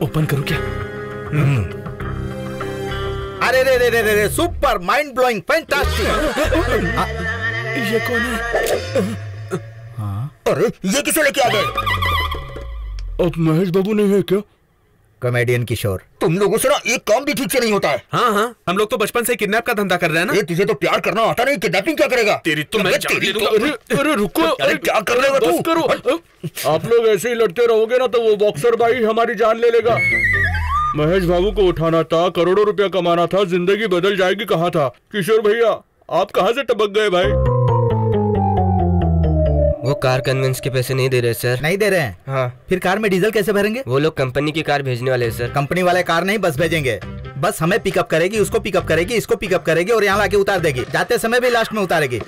Open करूं क्या? अरे रे रे रे रे, सुपर माइंड ब्लोइंग फैंटास्टिक। ये कौन है? अरे ये किसे लेके आ गए? अब महेश बाबू नहीं है क्या? कॉमेडियन किशोर, तुम लोगों से ना एक काम भी ठीक से नहीं होता है। हाँ, हम लोग तो बचपन से किडनैप का धंधा कर रहे हैं ना। तुझे तो प्यार करना आता नहीं, किडनैपिंग क्या करेगा? तेरी तो मैं जान दे दूंगा। अरे रुको, अरे क्या कर रहे हो बस करो। आप लोग ऐसे ही लड़ते रहोगे ना तो वो बॉक्सर भाई हमारी जान ले लेगा। महेश बाबू को उठाना था, करोड़ों रुपया कमाना था, जिंदगी बदल जाएगी कहा था। किशोर भैया आप कहाँ से टपक गए भाई? वो कार कन्वेंस के पैसे नहीं दे रहे सर। नहीं दे रहे हैं? हाँ। फिर कार में डीजल कैसे भरेंगे? वो लोग कंपनी की कार भेजने वाले हैं सर। कंपनी वाले कार नहीं, बस भेजेंगे। बस हमें पिकअप करेगी, उसको पिकअप करेगी, इसको पिकअप करेगी और यहाँ लाके उतार देगी। जाते समय भी लास्ट में उतारेगी।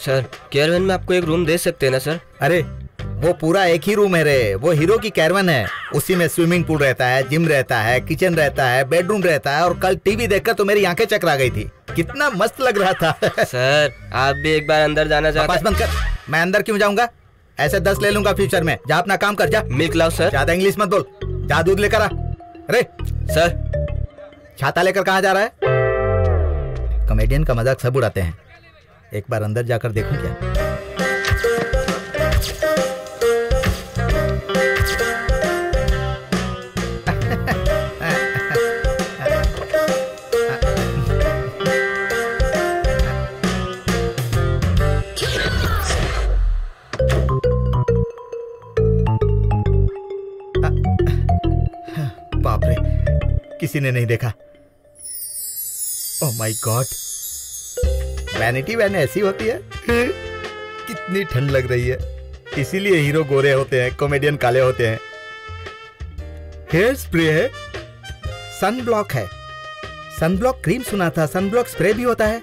सर कैरवन में आपको एक रूम दे सकते हैं ना सर? अरे वो पूरा एक ही रूम है रे, वो हीरो की कैरवन है। उसी में स्विमिंग पूल रहता है, जिम रहता है, किचन रहता है, बेडरूम रहता है। और कल टीवी देखकर तो मेरी आंखें चकरा गई थी, कितना मस्त लग रहा था। सर आप भी एक बार अंदर जाना चाहते हैं? बंद कर। मैं अंदर क्यों जाऊंगा? ऐसे 10 ले लूंगा फ्यूचर में। जा अपना काम कर जा। मिल्क लाओ सर। ज्यादा इंग्लिश मत बोल। जा दूध लेकर आ। अरे सर छाता लेकर कहाँ जा रहा है? कॉमेडियन का मजाक सब उड़ाते हैं। एक बार अंदर जाकर देखूं क्या? बाप रे, किसी ने नहीं देखा। Oh my god, vanity van ऐसी होती है। कितनी ठंड लग रही है, इसीलिए हीरो गोरे होते हैं, कॉमेडियन काले होते हैं। हेयर स्प्रे है, सन ब्लॉक है, सन ब्लॉक क्रीम सुना था, सन ब्लॉक स्प्रे भी होता है।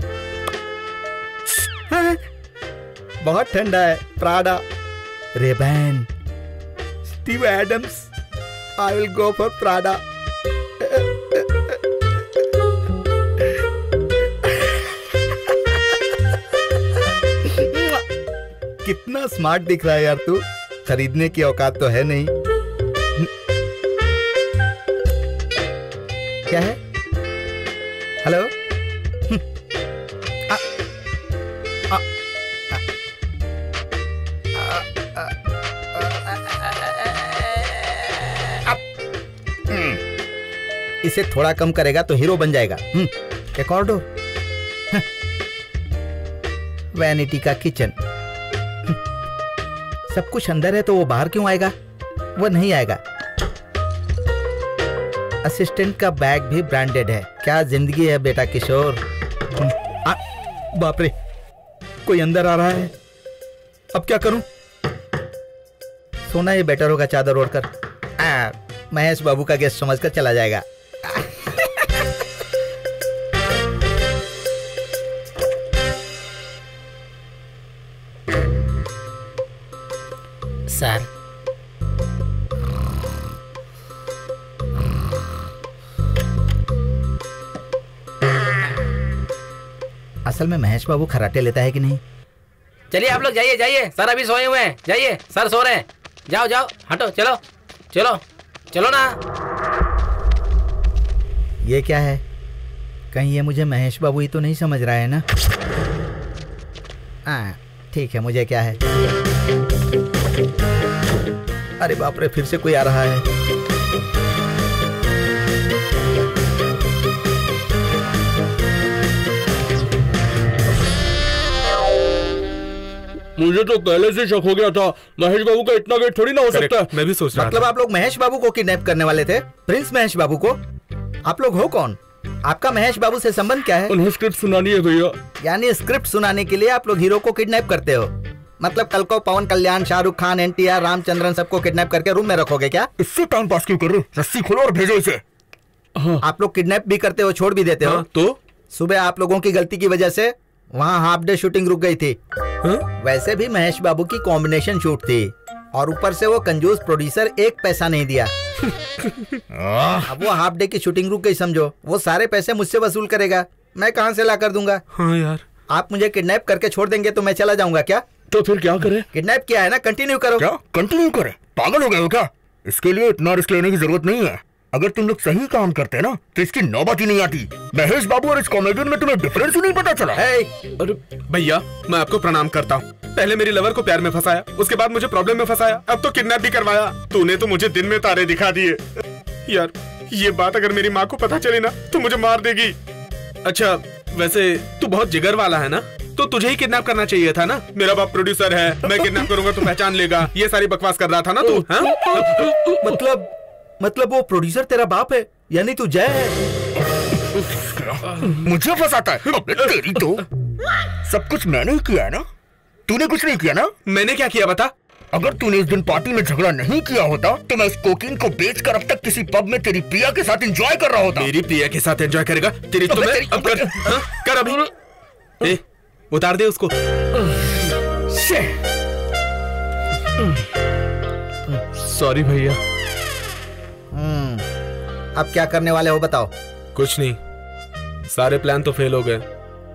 हाँ, बहुत ठंडा है। Prada, Ray Ban, Steve Adams. I will go for Prada. कितना स्मार्ट दिख रहा है यार तू। खरीदने की औकात तो है नहीं। क्या है? हेलो? इसे थोड़ा कम करेगा तो हीरो बन जाएगा। एक और दो। वैनिटी का किचन। सब कुछ अंदर है तो वो बाहर क्यों आएगा? वो नहीं आएगा। असिस्टेंट का बैग भी ब्रांडेड है। क्या जिंदगी है बेटा किशोर। बाप रे, कोई अंदर आ रहा है। अब क्या करूं? सोना ही बेटर होगा चादर ओढ़कर। महेश बाबू का गेस्ट समझकर चला जाएगा। सर, असल में महेश बाबू खराटे लेता है कि नहीं? चलिए आप लोग जाइए जाइए, सर अभी सोए हुए हैं। जाइए, सर सो रहे हैं। जाओ जाओ, हटो, चलो चलो चलो ना। ये क्या है? कहीं ये मुझे महेश बाबू ही तो नहीं समझ रहा है ना? ठीक है, मुझे क्या है। अरे बाप रे, फिर से कोई आ रहा है। मुझे तो पहले से शक हो गया था, महेश बाबू का इतना वेट थोड़ी ना हो सकता। मैं भी सोच रहा था। मतलब आप लोग महेश बाबू को किडनैप करने वाले थे? प्रिंस महेश बाबू को? आप लोग हो कौन? आपका महेश बाबू से संबंध क्या है? उन्हें स्क्रिप्ट सुनानी है भैया। यानी स्क्रिप्ट सुनाने के लिए आप लोग हीरो को किडनैप करते हो? मतलब कल को पवन कल्याण, शाहरुख खान, एनटीआर, रामचंद्रन सबको किडनैप करके रूम में रखोगे क्या? इससे टाइम पास क्यों कर रहे हो? रस्सी खोलो और भेजो इसे। आप लोग किडनैप भी करते हो, छोड़ भी देते हो। तो सुबह आप लोगों की गलती की वजह से वहाँ हाफ डे शूटिंग रुक गई थी। वैसे भी महेश बाबू की कॉम्बिनेशन शूट थी और ऊपर से वो कंजूस प्रोड्यूसर एक पैसा नहीं दिया। अब वो हाफ डे की शूटिंग रुक गई समझो, वो सारे पैसे मुझसे वसूल करेगा, मैं कहाँ से ला कर दूंगा? हाँ यार, आप मुझे किडनैप करके छोड़ देंगे तो मैं चला जाऊंगा क्या? तो फिर क्या करें? किडनैप किया है ना, कंटिन्यू करो। क्या कंटिन्यू करें? पागल हो गए हो क्या? इसके लिए इतना रिस्क लेने की जरूरत नहीं है। अगर तुम लोग सही काम करते ना तो इसकी नौबत ही नहीं आती। महेश बाबू और इस कॉमेडियन में तुम्हें डिफरेंस ही नहीं पता चला। अरे भैया, मैं आपको प्रणाम करता हूँ। पहले मेरी लवर को प्यार में फंसाया, उसके बाद मुझे प्रॉब्लम में फंसाया, अब तो किडनैप भी करवाया। तूने तो मुझे दिन में तारे दिखा दिए। यार, ये बात अगर मेरी माँ को पता चली ना तो मुझे मार देगी। अच्छा, वैसे तू बहुत जिगर वाला है ना, तो तुझे ही किडनैप करना चाहिए था ना। मेरा बाप प्रोड्यूसर है, मैं किडनैप करूंगा तो पहचान लेगा, ये सारी बकवास कर रहा था ना तू। मतलब वो प्रोड्यूसर तेरा बाप है, यानी तू जय है। मुझे फंसाता है। तेरी तो सब कुछ मैंने ही किया है ना, तूने कुछ नहीं किया ना। मैंने क्या किया बता? अगर तूने इस दिन पार्टी में झगड़ा नहीं किया होता तो मैं उस कोकीन को बेचकर अब तक किसी पब में तेरी प्रिया के साथ एंजॉय कर रहा होता। मेरी प्रिया के साथ एंजॉय करेगा? तेरी तो मैं अब कर अभी। उतार दे उसको। सॉरी भैया। अब क्या करने वाले हो बताओ? कुछ नहीं, सारे प्लान तो फेल हो गए,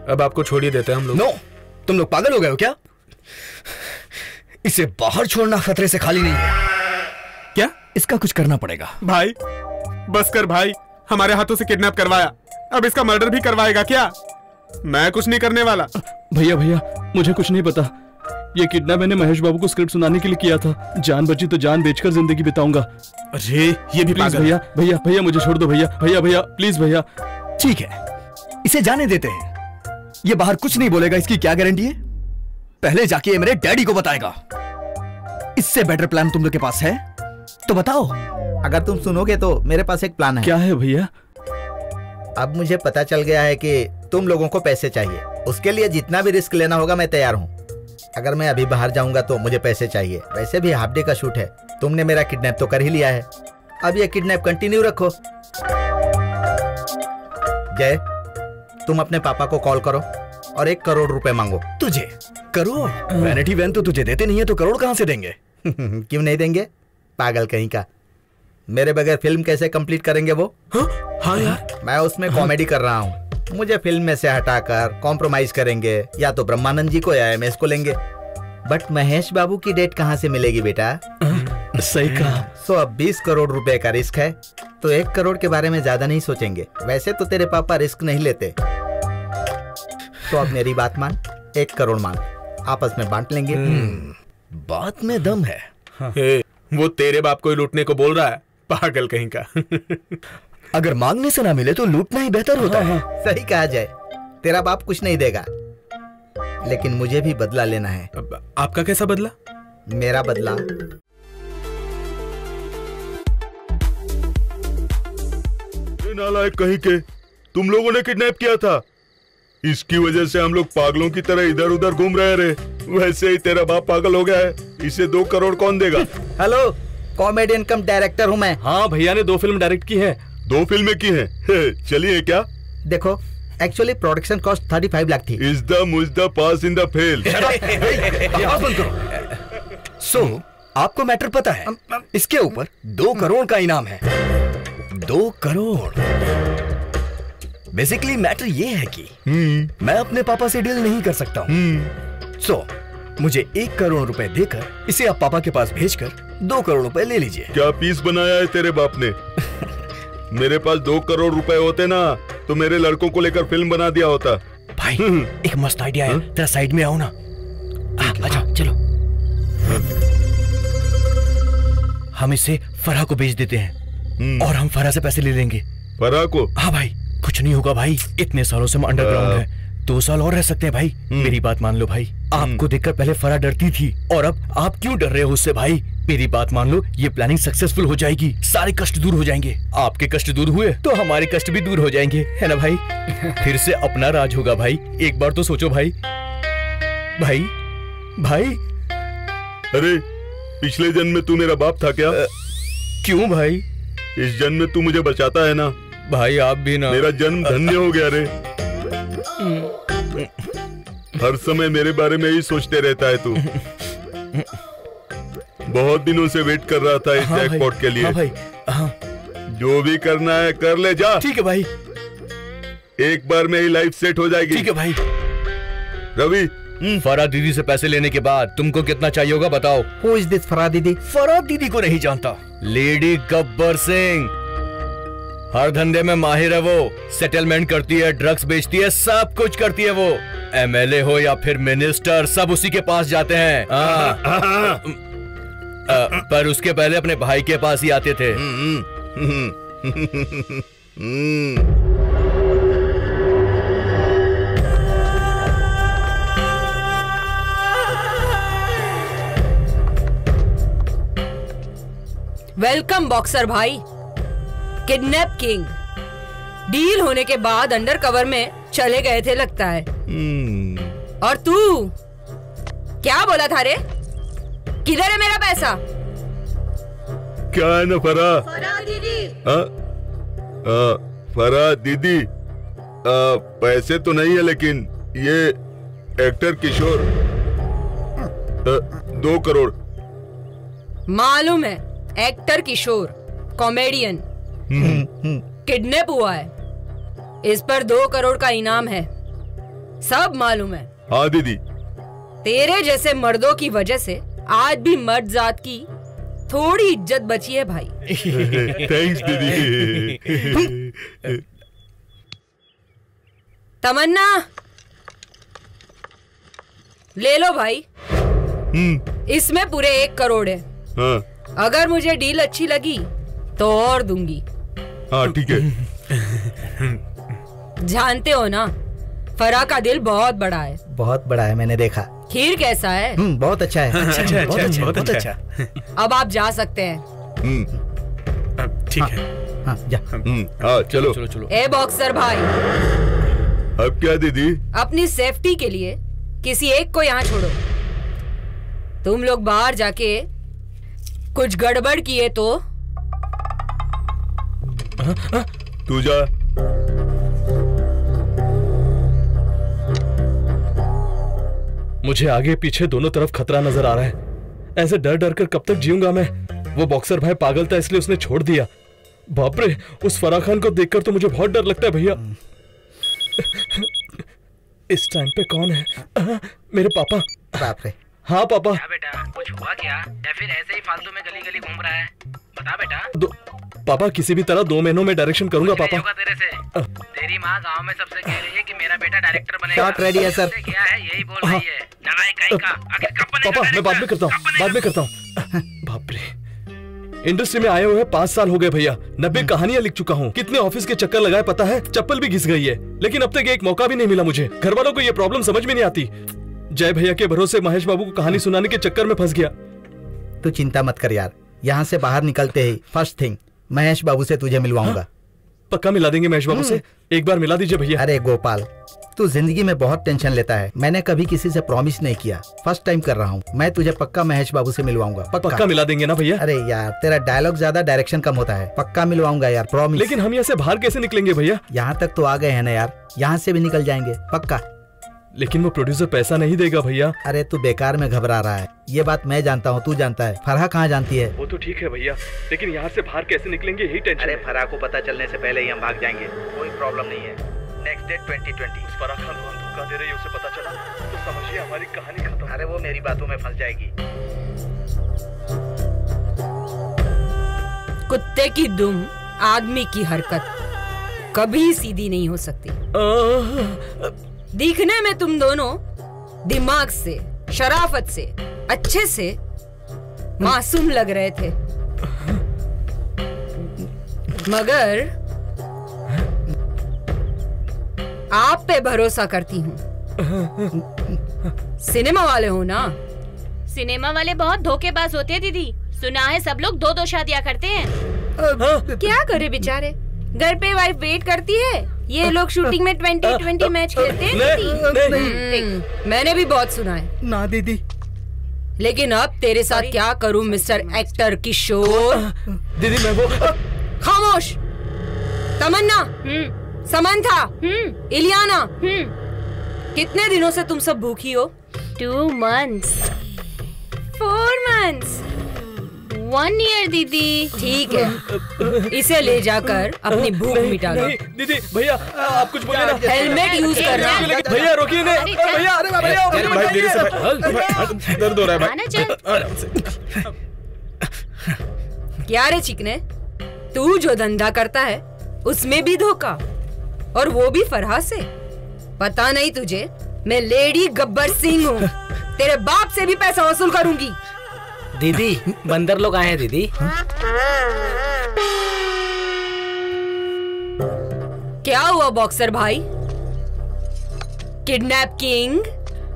अब आपको छोड़ ही देते हैं हम लोग। नो, तुम लोग पागल हो गए हो क्या? इसे बाहर छोड़ना खतरे से खाली नहीं है। क्या? इसका कुछ करना पड़ेगा। भाई बस कर भाई, हमारे हाथों से किडनैप करवाया, अब इसका मर्डर भी करवाएगा क्या? मैं कुछ नहीं करने वाला। भैया भैया, मुझे कुछ नहीं पता। ये किडनैप मैंने महेश बाबू को स्क्रिप्ट सुनाने के लिए किया था। जान बची तो जान बेचकर जिंदगी बिताऊंगा। अरे ये भी प्लीज भैया भैया भैया, मुझे छोड़ दो भैया भैया भैया, प्लीज भैया। ठीक है, इसे जाने देते हैं। ये बाहर कुछ नहीं बोलेगा, इसकी क्या गारंटी है? पहले जाके ये मेरे डैडी को बताएगा। इससे बेटर प्लान तुम लोग के पास है तो बताओ। अगर तुम सुनोगे तो मेरे पास एक प्लान है। क्या है भैया? अब मुझे पता चल गया है कि तुम लोगों को पैसे चाहिए। उसके लिए जितना भी रिस्क लेना होगा मैं तैयार हूँ। अगर मैं अभी बाहर जाऊंगा तो मुझे पैसे चाहिए। वैसे भी हाफ डे का शूट है, तुमने मेरा किडनैप तो कर ही लिया है, अब ये किडनैप कंटिन्यू रखो। जय, तुम अपने पापा को कॉल करो और 1 करोड़ रुपए मांगो। तुझे करोड़? वैनिटी वैन तो तुझे देते नहीं है तो करोड़ कहां से देंगे? क्यों नहीं देंगे, पागल कहीं का। मेरे बगैर फिल्म कैसे कंप्लीट करेंगे वो? हाँ यार, मैं उसमें कॉमेडी कर रहा हूँ, मुझे फिल्म में से हटाकर कॉम्प्रोमाइज करेंगे, या तो ब्रह्मानंद जी को या एमएस को लेंगे। बट महेश बाबू की डेट कहाँ से मिलेगी बेटा? सही कहा। सो अब 20 करोड़ रुपए का रिस्क है तो 1 करोड़ के बारे में ज्यादा नहीं सोचेंगे। वैसे तो तेरे पापा रिस्क नहीं लेते, तो अब मेरी बात मान, 1 करोड़ मांग, आपस में बांट लेंगे। बात में दम है। वो तेरे बाप को ही लूटने को बोल रहा है, पागल कहीं का। अगर मांगने से ना मिले तो लूटना ही बेहतर होता है। सही कहा जाए, तेरा बाप कुछ नहीं देगा, लेकिन मुझे भी बदला लेना है। आपका कैसा बदला? मेरा बदला नालायक कहीं के, तुम लोगों ने किडनैप किया था, इसकी वजह से हम लोग पागलों की तरह इधर उधर घूम रहे रहे। वैसे ही तेरा बाप पागल हो गया है, इसे 2 करोड़ कौन देगा? हेलो, कॉमेडियन कम डायरेक्टर हूँ मैं। हाँ, भैया ने 2 फिल्म डायरेक्ट की है। 2 फिल्में की हैं। चलिए क्या? देखो, एक्चुअली प्रोडक्शन कॉस्ट 35 लाख थी। इज द मुझदा pass in the fail. So आपको मैटर पता है, इसके ऊपर 2 करोड़ का इनाम है। 2 करोड़। बेसिकली मैटर ये है कि मैं अपने पापा से डील नहीं कर सकता हूँ। सो मुझे 1 करोड़ रुपए देकर इसे आप पापा के पास भेजकर 2 करोड़ रुपए ले लीजिए। क्या पीस बनाया है तेरे बाप ने? मेरे पास 2 करोड़ रुपए होते ना तो मेरे लड़कों को लेकर फिल्म बना दिया होता। भाई, एक मस्त आइडिया है, तेरा साइड में आओ ना। अच्छा चलो, हम इसे फराह को बेच देते हैं और हम फराह से पैसे ले लेंगे। फराह को? हाँ भाई, कुछ नहीं होगा भाई, इतने सालों से हम अंडरग्राउंड है, 2 साल और रह सकते हैं भाई। मेरी बात मान लो भाई, आपको देखकर पहले फराह डरती थी और अब आप क्यों डर रहे हो उससे भाई? मेरी बात मान लो, ये प्लानिंग सक्सेसफुल हो जाएगी, सारे कष्ट दूर हो जाएंगे। आपके कष्ट दूर हुए तो हमारे कष्ट भी दूर हो जाएंगे, है ना भाई? फिर से अपना राज होगा भाई, एक बार तो सोचो भाई। भाई भाई, अरे पिछले जन्म में तू मेरा बाप था क्या? क्यों भाई? इस जन्म में तू मुझे बचाता है ना भाई? आप भी ना। मेरा जन्म धन्य हो गया रे। हर समय मेरे बारे में ही सोचते रहता है तू। बहुत दिनों से वेट कर रहा था इस जैकपॉट के लिए। हाँ भाई, हाँ। जो भी करना है कर ले जा। ठीक है भाई, एक बार में ही लाइफ सेट हो जाएगी। ठीक है भाई। रवि, फराह दीदी से पैसे लेने के बाद तुमको कितना चाहिए होगा बताओ। Who is this फराह दीदी? फराह दीदी को नहीं जानता, लेडी गब्बर सिंह। हर धंधे में माहिर है वो। सेटलमेंट करती है, ड्रग्स बेचती है, सब कुछ करती है वो। एमएलए हो या फिर मिनिस्टर, सब उसी के पास जाते हैं। पर उसके पहले अपने भाई के पास ही आते थे। वेलकम बॉक्सर भाई, किडनैप किंग। डील होने के बाद अंडर कवर में चले गए थे लगता है। और तू क्या बोला था रे? किधर है मेरा पैसा? क्या है ना फरा दीदी। फरा दीदी, पैसे तो नहीं है, लेकिन ये एक्टर किशोर 2 करोड़। मालूम है, एक्टर किशोर कॉमेडियन किडनैप हुआ है। इस पर 2 करोड़ का इनाम है, सब मालूम है। हाँ दीदी। तेरे जैसे मर्दों की वजह से आज भी मर्द जात की थोड़ी इज्जत बची है भाई। थैंक्स दीदी। तमन्ना, ले लो भाई। इसमें पूरे 1 करोड़ है। हाँ अगर मुझे डील अच्छी लगी तो और दूंगी। हाँ ठीक है। जानते हो ना, फरा का दिल बहुत बड़ा है। बहुत बड़ा है, मैंने देखा। खीर कैसा है? बहुत अच्छा है। बहुत अच्छा। अब आप जा सकते हैं। ठीक है। हाँ जा। हाँ चलो। ए बॉक्सर भाई, अब क्या दीदी? अपनी सेफ्टी के लिए किसी एक को यहाँ छोड़ो। तुम लोग बाहर जाके कुछ गड़बड़ किए तो तू जा। मुझे आगे पीछे दोनों तरफ खतरा नजर आ रहा है। ऐसे डर डर कर कब तक जीऊंगा मैं? वो बॉक्सर भाई पागल था इसलिए उसने छोड़ दिया। बाप रे, उस फराह खान को देखकर तो मुझे बहुत डर लगता है भैया। इस टाइम पे कौन है? मेरे पापा। बाप रे। हाँ पापा। क्या बेटा, कुछ हुआ क्या या फिर ऐसे ही फालतू में गली गली घूम रहा है? बता बेटा। पापा किसी भी तरह 2 महीनों में डायरेक्शन करूंगा पापा। होगा तेरे से। तेरी माँ गांव में सबसे कह रही है कि मेरा बेटा डायरेक्टर बनेगा। शॉट रेडी है सर। क्या है यही बोल रही है। लड़ाई कहीं का, आखिर कब बनेगा? पापा मैं बाद में करता हूँ। बाप रे, इंडस्ट्री में आए हुए 5 साल हो गए भैया। 90 कहानियां लिख चुका हूँ। कितने ऑफिस के चक्कर लगाए पता है? चप्पल भी घिस गई है, लेकिन अब तक एक मौका भी नहीं मिला मुझे। घर वालों को ये प्रॉब्लम समझ में नहीं आती। जय भैया के भरोसे महेश बाबू को कहानी सुनाने के चक्कर में फंस गया। तू चिंता मत कर यार, यहाँ से बाहर निकलते ही फर्स्ट थिंग महेश बाबू से तुझे मिलवाऊंगा। पक्का मिला देंगे महेश बाबू से? एक बार मिला दीजिए भैया। अरे गोपाल, तू जिंदगी में बहुत टेंशन लेता है। मैंने कभी किसी से प्रॉमिस नहीं किया, फर्स्ट टाइम कर रहा हूँ। मैं तुझे पक्का महेश बाबू से मिलवाऊंगा। पक्का मिला देंगे ना भैया? अरे यार, तेरा डायलॉग ज्यादा डायरेक्शन कम होता है। पक्का मिलवाऊंगा यार, प्रॉमिस। लेकिन हम यहाँ से बाहर कैसे निकलेंगे भैया? यहाँ तक तो आ गए हैं ना यार, यहाँ से भी निकल जाएंगे पक्का। लेकिन वो प्रोड्यूसर पैसा नहीं देगा भैया। अरे तू बेकार में घबरा रहा है, ये बात मैं जानता हूँ, तू जानता है। फरहा कहाँ जानती है? वो तो ठीक है भैया, लेकिन यहाँ से बाहर कैसे निकलेंगे यही टेंशन। अरे फरहा को पता चलने से पहले ही हम भाग जाएंगे, कोई प्रॉब्लम नहीं है। Next date 2020। उस फराह खान को हम धोखा दे रहे हैं, उसे पता चला तो समझिए हमारी कहानी खत्म। अरे वो मेरी बातों में फंस जाएगी। कुत्ते की दुम, आदमी की हरकत कभी सीधी नहीं हो सकती। दिखने में तुम दोनों दिमाग से, शराफत से, अच्छे से मासूम लग रहे थे, मगर आप पे भरोसा करती हूँ। सिनेमा वाले हो ना? सिनेमा वाले बहुत धोखेबाज होते हैं दीदी। सुना है सब लोग 2-2 शादियां करते हैं। क्या करे बेचारे, घर पे वाइफ वेट करती है, ये लोग शूटिंग में 20-20 मैच खेलते हैं। मैंने भी बहुत सुना है ना दीदी। लेकिन अब तेरे साथ क्या करूं मिस्टर एक्टर किशोर? दीदी मैं वो। खामोश। तमन्ना, समंथा, इलियाना, कितने दिनों से तुम सब भूखी हो? 2 months, 4 months, 1 year दीदी। ठीक है, इसे ले जाकर अपनी भूख मिटा लो। दीदी भैया आप कुछ बोले ना। हेलमेट यूज करना। भैया रोकिए ने। भैया भाई मेरे से दर्द हो रहा है भाई। क्या रे चिकने, तू जो धंधा करता है उसमें भी धोखा, और वो भी फरहा से। पता नहीं तुझे, मैं लेडी गब्बर सिंह हूँ। तेरे बाप से भी पैसा वसूल करूंगी। दीदी बंदर लोग आए हैं दीदी। क्या हुआ बॉक्सर भाई? Kidnap king,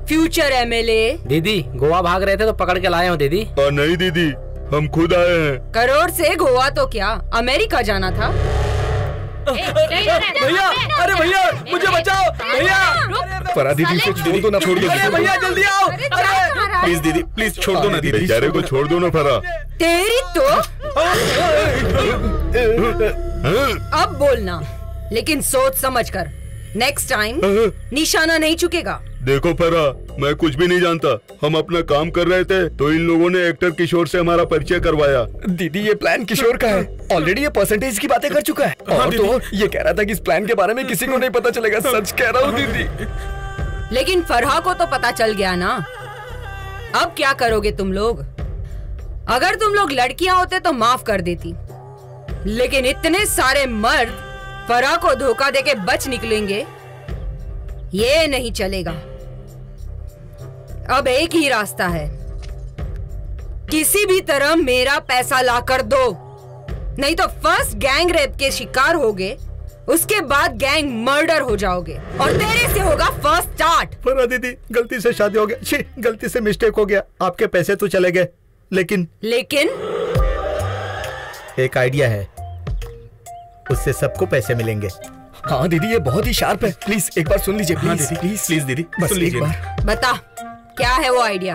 future MLA. दीदी गोवा भाग रहे थे तो पकड़ के लाए हो दीदी। नहीं दीदी, हम खुद आए हैं। करोड़ से गोवा तो क्या, अमेरिका जाना था। भैया, अरे भैया मुझे बचाओ भैया। फरा दीदी उसे छोड़ दो ना, छोड़ दो भैया जल्दी आओ। प्लीज दीदी, प्लीज छोड़ दो ना दीदी। बेचारे को छोड़ दो ना फरा। तेरी तो अब बोलना, लेकिन सोच समझ कर। नेक्स्ट टाइम निशाना नहीं चुकेगा। देखो फरा, मैं कुछ भी नहीं जानता। हम अपना काम कर रहे थे तो इन लोगों ने एक्टर किशोर से हमारा परिचय करवाया। दीदी ये प्लान किशोर का है। ऑलरेडी ये परसेंटेज की बातें कर चुका है। और तो ये कह रहा था कि इस प्लान के बारे में किसी को नहीं पता चलेगा। सच कह रहा हूँ दीदी। लेकिन फरहा को तो पता चल गया ना। अब क्या करोगे तुम लोग? अगर तुम लोग लड़कियां होते तो माफ कर देती, लेकिन इतने सारे मर्द फरहा को धोखा देके बच निकलेंगे, ये नहीं चलेगा। अब एक ही रास्ता है, किसी भी तरह मेरा पैसा ला कर दो, नहीं तो फर्स्ट गैंग रेप के शिकार होगे, उसके बाद गैंग मर्डर हो जाओगे, और तेरे से होगा फर्स्ट स्टार्ट। फरा दीदी, गलती से शादी हो गया। छी, गलती से मिस्टेक हो गया। आपके पैसे तो चले गए, लेकिन एक आइडिया है, उससे सबको पैसे मिलेंगे। हाँ दीदी ये बहुत ही शार्प है। प्लीज एक बार सुन लीजिए। प्लीज प्लीज प्लीज दीदी, बस सुन एक लीजिए। बार। बता क्या है वो आइडिया?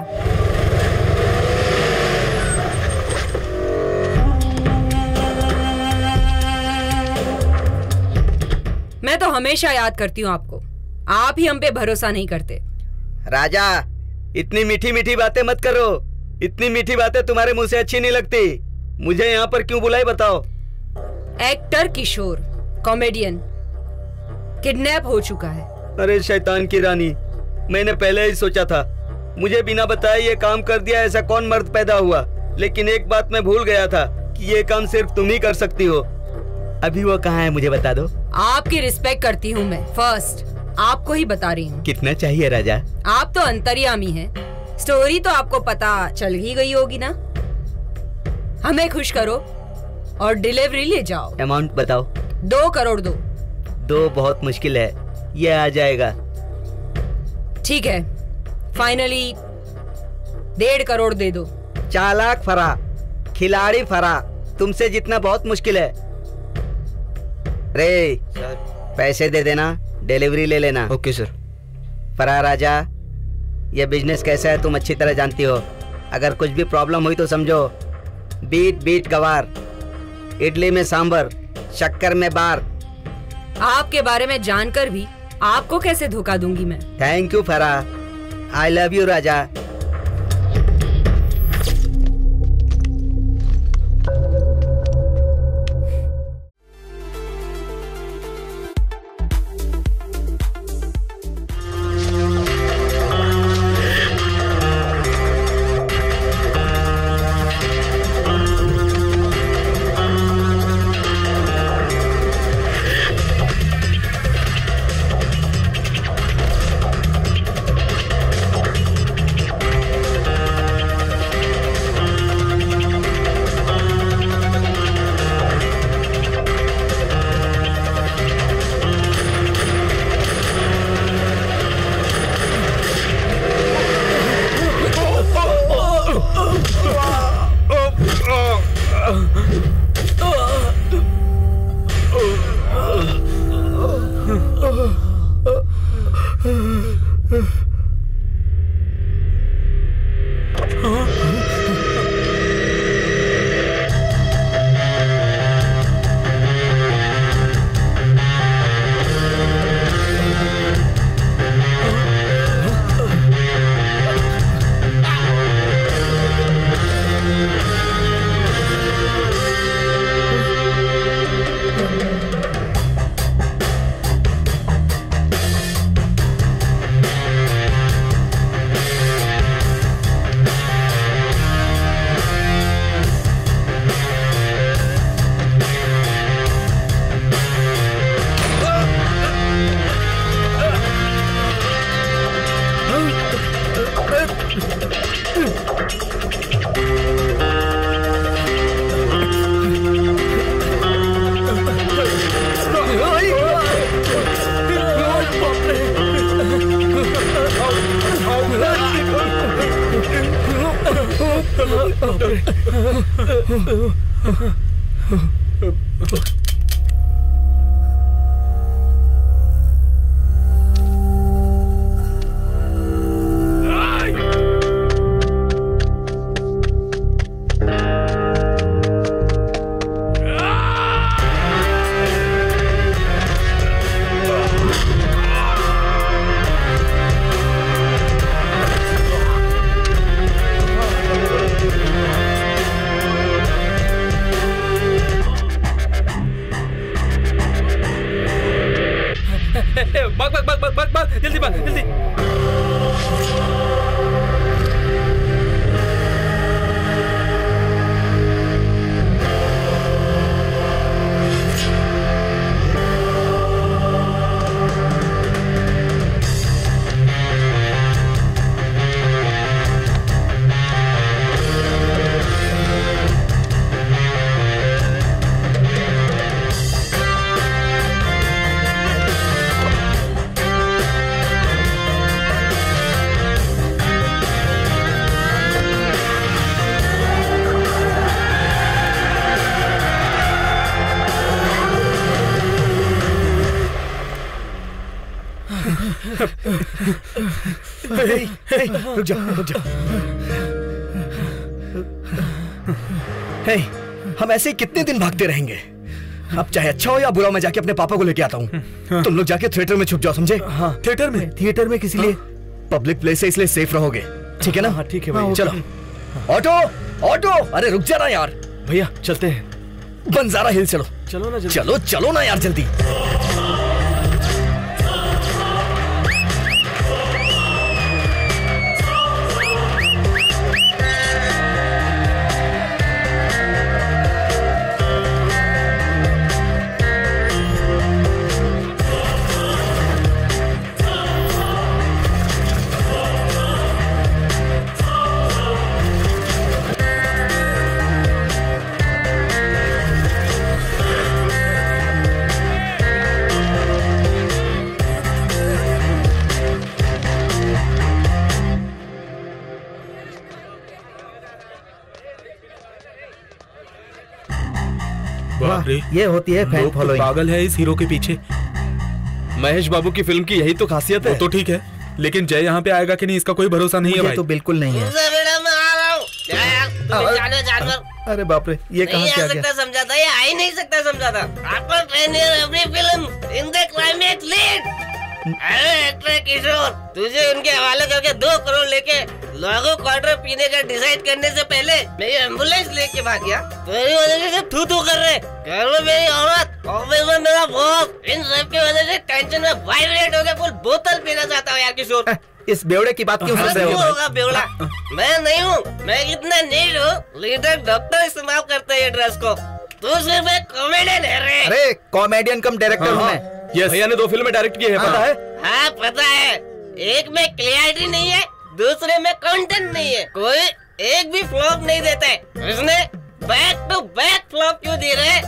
मैं तो हमेशा याद करती हूँ आपको, आप ही हम पे भरोसा नहीं करते। राजा, इतनी मीठी मीठी बातें मत करो। इतनी मीठी बातें तुम्हारे मुंह से अच्छी नहीं लगती। मुझे यहाँ पर क्यों बुलाई बताओ? एक्टर किशोर, कॉमेडियन, किडनैप हो चुका है। अरे शैतान की रानी, मैंने पहले ही सोचा था। मुझे बिना बताए ये काम कर दिया, ऐसा कौन मर्द पैदा हुआ। लेकिन एक बात मैं भूल गया था कि ये काम सिर्फ तुम ही कर सकती हो। अभी वो कहाँ है मुझे बता दो। आपकी रिस्पेक्ट करती हूँ मैं, फर्स्ट आपको ही बता रही हूँ। कितना चाहिए राजा? आप तो अंतर्यामी हैं, स्टोरी तो आपको पता चल ही गई होगी ना। हमें खुश करो और डिलीवरी ले जाओ। अमाउंट बताओ। 2 करोड़ दो। 2 बहुत मुश्किल है, ये आ जाएगा। ठीक है, फाइनली 1.5 करोड़ दे दो। चालाक फरा, खिलाड़ी फरा, तुमसे जीतना बहुत मुश्किल है। रे पैसे दे देना, डिलीवरी ले लेना। Okay sir. फरा राजा, ये बिजनेस कैसा है तुम अच्छी तरह जानती हो। अगर कुछ भी प्रॉब्लम हुई तो समझो बीट बीट गवार, इडली में सांबर, शक्कर में बार। आपके बारे में जानकर भी आपको कैसे धोखा दूंगी मैं। थैंक यू फरा, आई लव यू राजा। भाग जल्दी भाग जल्दी। रुक जा रुक जा। हे, हम ऐसे ही कितने दिन भागते रहेंगे? अब चाहे अच्छा हो या बुरा, मैं जाके अपने पापा को लेके आता हूँ। तुम लोग जाके थिएटर में छुप जाओ, समझे? हाँ। थिएटर में? थिएटर में किसी लिए पब्लिक प्लेस है, इसलिए सेफ रहोगे, ठीक है ना? हाँ ठीक है भाई। चलो। ऑटो ऑटो, अरे रुक जा ना यार। भैया चलते हैं, बंजारा हिल चलो। चलो ना जल्दी। चलो चलो ना यार जल्दी। ये होती है फैन फॉलोइंग। पागल है इस हीरो के पीछे। महेश बाबू की फिल्म की यही तो खासियत है। वो तो ठीक है, लेकिन जय यहाँ पे आएगा कि नहीं इसका कोई भरोसा नहीं है भाई। तो बिल्कुल नहीं है। अरे बाप रे, ये कहाँ से आ गया? समझा था, ये आ ही नहीं सकता समझा था। Film in the climax lead. अरे एक्टर किशोर, तुझे उनके हवाले करके 2 करोड़ लेके लागू क्वार्टर पीने का डिसाइड करने से पहले मैं एम्बुलेंस लेके भाग गया। तेरी वजह से थू कर रहे, घर में मेरी औरत, ऑफिस में मेरा बॉस, इन सब की वजह से टेंशन में वाइब्रेट हो गया। फुल बोतल पीना चाहता हूँ यार किशोर। इस बेवड़े की बात क्यों सुन रहे हो? होगा बेवड़ा? मैं नहीं हूँ, मैं कितना नीड हूँ। लीडर डॉक्टर इस्तेमाल करते हैं ड्रेस को, तू सिर्फ एक कॉमेडियन है रे। अरे कॉमेडियन कम डायरेक्टर हूँ मैं। यस, भैया ने 2 फिल्में डायरेक्ट की है, पता है? हाँ पता है। एक में क्लियरिटी नहीं है, दूसरे में कंटेंट नहीं है, कोई एक भी फ्लॉप नहीं देता है। उसने बैक टू बैक फ्लॉप क्यों दे रहे?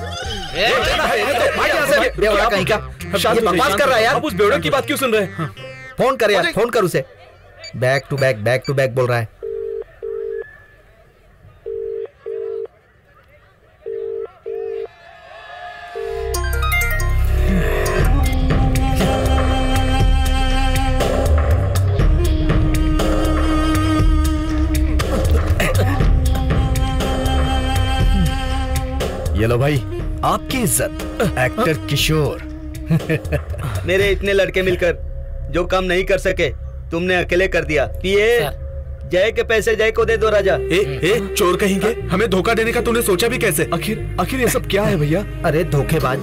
बेवड़ा कहीं का, ये बकवास कर रहा है यार। आप उस बेवड़े की बात क्यों सुन रहे हैं? फोन कर यार, फोन कर उसे। बैक टू बैक बोल रहा है। ये लो भाई, आपकी इज्जत, एक्टर किशोर। मेरे इतने लड़के मिलकर जो काम नहीं कर सके तुमने अकेले कर दिया। पिए जय के पैसे जय को दे दो राजा। चोर कहेंगे, हमें धोखा देने का तूने सोचा भी कैसे? आखिर ये सब क्या है भैया? अरे धोखेबाज।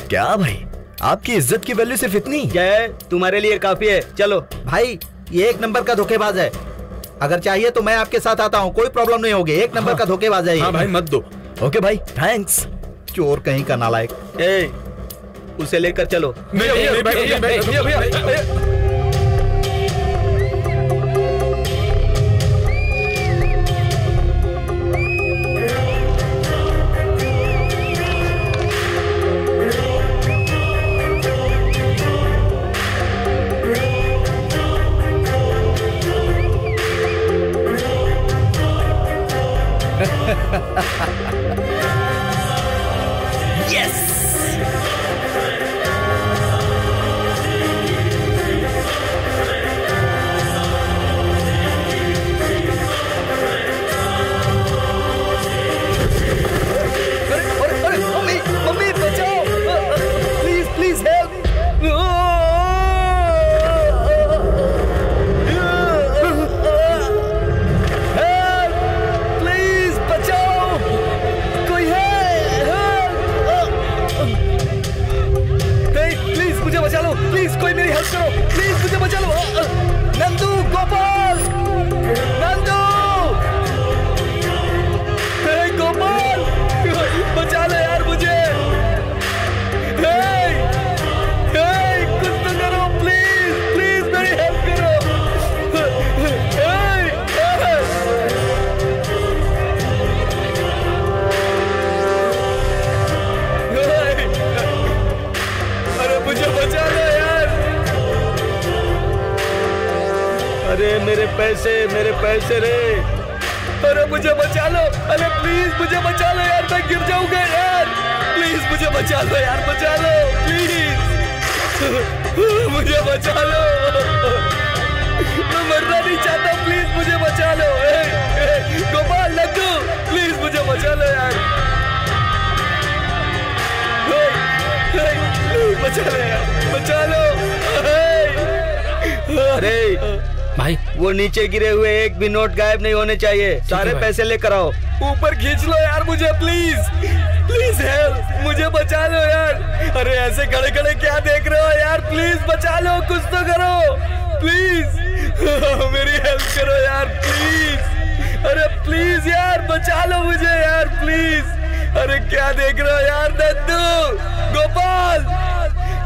क्या भाई, आपकी इज्जत की वैल्यू सिर्फ इतनी? जय तुम्हारे लिए काफी है, चलो। भाई ये 1 नंबर का धोखेबाज है, अगर चाहिए तो मैं आपके साथ आता हूँ, कोई प्रॉब्लम नहीं होगी। 1 नंबर का धोखेबाज है। हाँ भाई मत दो। ओके भाई, थैंक्स। चोर कहीं का नालायक। उसे लेकर चलो। भैया यस। मम्मी बचाओ, प्लीज प्लीज हेल्प। प्लीज बचाओ, कोई है? प्लीज मुझे बचा लो, प्लीज कोई मेरी हेल्प करो, प्लीज मुझे बचा लो। नंदू, गोपाल, नंदू, गोपाल, बचा लो यार मुझे। कुछ तो करो, प्लीज प्लीज मेरी हेल्प करो। अरे मुझे बचा लो यार। अरे मेरे पैसे रे। अरे मुझे बचा लो, अरे प्लीज मुझे बचा लो यार, मैं गिर जाऊंगा यार। प्लीज मुझे बचा लो यार, बचा लो प्लीज। मुझे बचा लो, मैं मरना नहीं चाहता, प्लीज मुझे बचा लो। गोपाल, लड्डू, प्लीज मुझे बचा लो यार। बचा लो यार, बचा लो। अरे भाई, वो नीचे गिरे हुए एक भी नोट गायब नहीं होने चाहिए। सारे पैसे लेकर आओ। ऊपर खींच लो यार मुझे, प्लीज प्लीज हेल्प, मुझे बचा लो यार। अरे ऐसे खड़े खड़े क्या देख रहे हो यार, प्लीज बचा लो, कुछ तो करो प्लीज। मेरी हेल्प करो यार प्लीज। अरे प्लीज यार बचा लो मुझे यार प्लीज। अरे क्या देख रहे हो यार? नंदू, गोपाल,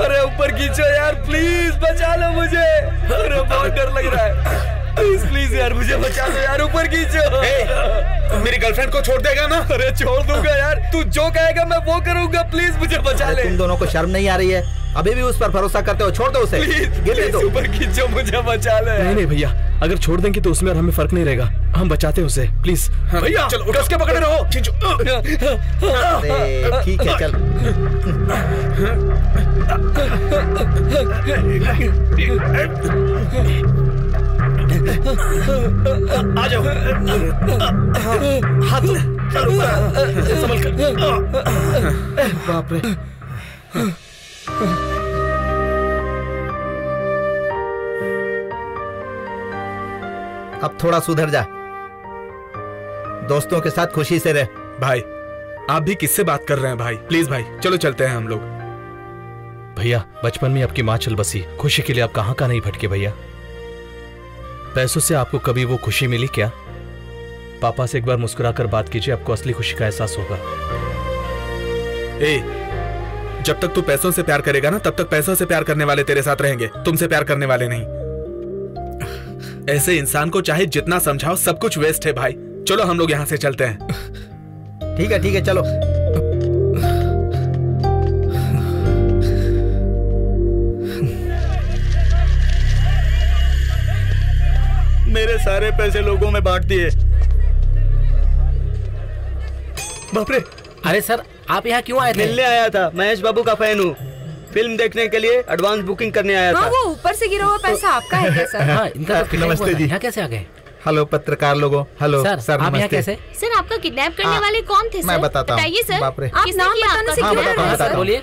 अरे ऊपर खींचो यार प्लीज, बचा लो मुझे। अरे बहुत डर लग रहा है, प्लीज यार मुझे बचा लो यार, ऊपर खींचो। मेरी गर्लफ्रेंड को छोड़ देगा ना? अरे छोड़ दूंगा यार, तू जो कहेगा मैं वो करूंगा, प्लीज मुझे बचा ले। तुम दोनों को शर्म नहीं आ रही है? अभी भी उस पर भरोसा करते हो? छोड़ दो उसे, प्लीज ऊपर खींचो, मुझे बचा ले। नहीं भैया, अगर छोड़ देंगे तो उसमें और हमें फर्क नहीं रहेगा, हम बचाते हैं उसे, प्लीज। भैया चलो, कस के पकड़े रहो, खींचो। ठीक है चल। आ जाओ, हाथ संभल कर। बाप रे। अब थोड़ा सुधर जा, दोस्तों के साथ खुशी से रह। भाई आप भी किससे बात कर रहे हैं भाई? प्लीज भाई चलो चलते हैं हम लोग। भैया बचपन में आपकी माँ चल बसी, खुशी के लिए आप कहाँ का नहीं भटके भैया। पैसों से आपको कभी वो खुशी मिली क्या? पापा से एक बार मुस्कुराकर बात कीजिए, आपको असली खुशी का एहसास होगा। जब तक तू पैसों से प्यार करेगा ना, तब तक पैसों से प्यार करने वाले तेरे साथ रहेंगे, तुमसे प्यार करने वाले नहीं। ऐसे इंसान को चाहे जितना समझाओ सब कुछ वेस्ट है भाई। चलो हम लोग यहाँ से चलते हैं। ठीक है चलो। मेरे सारे पैसे लोगों में बांट दिए। बाप रे। अरे सर, आप यहाँ क्यों आए थे? मिलने आया था, महेश बाबू का फैन हूँ। फिल्म देखने के लिए एडवांस बुकिंग करने आया था। वो ऊपर से गिरा हुआ पैसा आपका है क्या सर? हाँ, इनका तो नमस्ते जी। यहाँ कैसे आ गए? हेलो पत्रकार लोगों। हेलो सर, आप यहाँ कैसे? सर आपका किडनैप करने वाले कौन थे? मैं बताता हूँ। बताइए सर। बाप रे। आप नाम बताने से क्यों डर रहे हैं सर? बोलिए।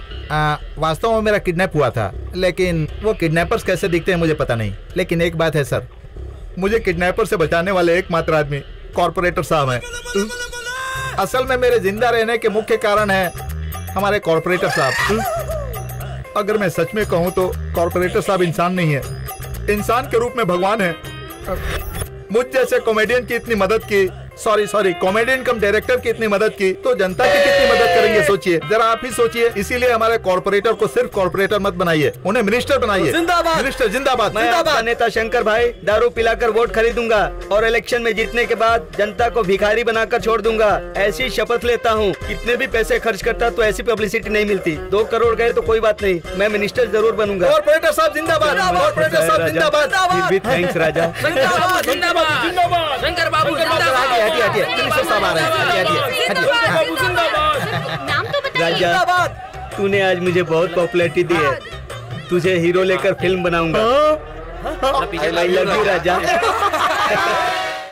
वास्तव में मेरा किडनैप हुआ था, लेकिन वो किडनैपर्स कैसे दिखते हैं मुझे पता नहीं। लेकिन एक बात है सर, मुझे किडनैपर से बचाने वाले एकमात्र आदमी कॉर्पोरेटर साहब हैं। असल में मेरे जिंदा रहने के मुख्य कारण है हमारे कॉर्पोरेटर साहब। अगर मैं सच में कहूँ तो कॉर्पोरेटर साहब इंसान नहीं है, इंसान के रूप में भगवान है। मुझ जैसे कॉमेडियन की इतनी मदद की, सॉरी कॉमेडियन कम डायरेक्टर की इतनी मदद की, तो जनता की कितनी मदद करेंगे सोचिए, जरा आप ही सोचिए। इसीलिए हमारे कॉर्पोरेटर को सिर्फ कॉर्पोरेटर मत बनाइए, उन्हें मिनिस्टर बनाइए। जिंदाबाद मिनिस्टर जिंदाबाद। मैं आपका नेता शंकर भाई दारू पिलाकर वोट खरीदूंगा और इलेक्शन में जीतने के बाद जनता को भिखारी बनाकर छोड़ दूंगा। ऐसी शपथ लेता हूँ। कितने भी पैसे खर्च करता तो ऐसी पब्लिसिटी नहीं मिलती। 2 करोड़ गए तो कोई बात नहीं, मैं मिनिस्टर जरूर बनूंगा। कॉर्पोरेटर साहब जिंदाबाद। कॉर्पोरेटर साहब जिंदाबाद। थैंक्स राजा। जिंदाबाद, जिंदाबाद, शंकर बाबू जिंदाबाद। हटिए मिनिस्टर साहब आ रहे हैं। नाम तो बताइए। राजा, तूने आज मुझे बहुत पॉपुलैरिटी दी है, तुझे हीरो लेकर फिल्म बनाऊंगा। I love you Raja.